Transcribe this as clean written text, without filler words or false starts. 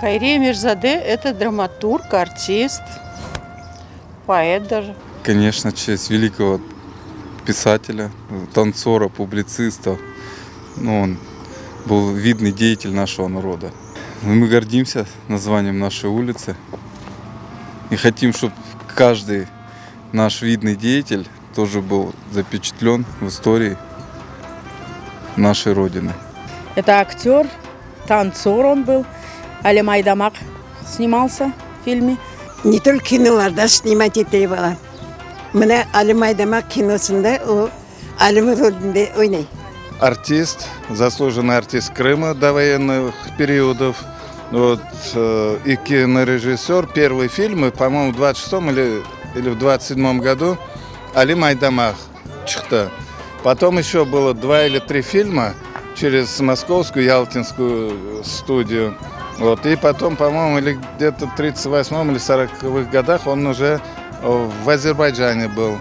Хайрия Мирзаде – это драматург, артист, поэт даже. Конечно, честь великого писателя, танцора, публициста. Он был видный деятель нашего народа. Мы гордимся названием нашей улицы и хотим, чтобы каждый наш видный деятель тоже был запечатлен в истории нашей Родины. Это актер, танцор он был. Али Майдамак снимался в фильме. Не только киноларда снимать ettiği Мне Ali Maydamak киносында о Алим ролінде ойнай. Артист, заслуженный артист Крыма до военных периодов. И кинорежиссер. Первые фильмы, по-моему, в 26-м или в 27-м году Али Майдамак чықты. Потом еще было 2 или 3 фильма через московскую ялтинскую студию. И потом, по-моему, или где-то в 38-м или 40-х годах он уже в Азербайджане был.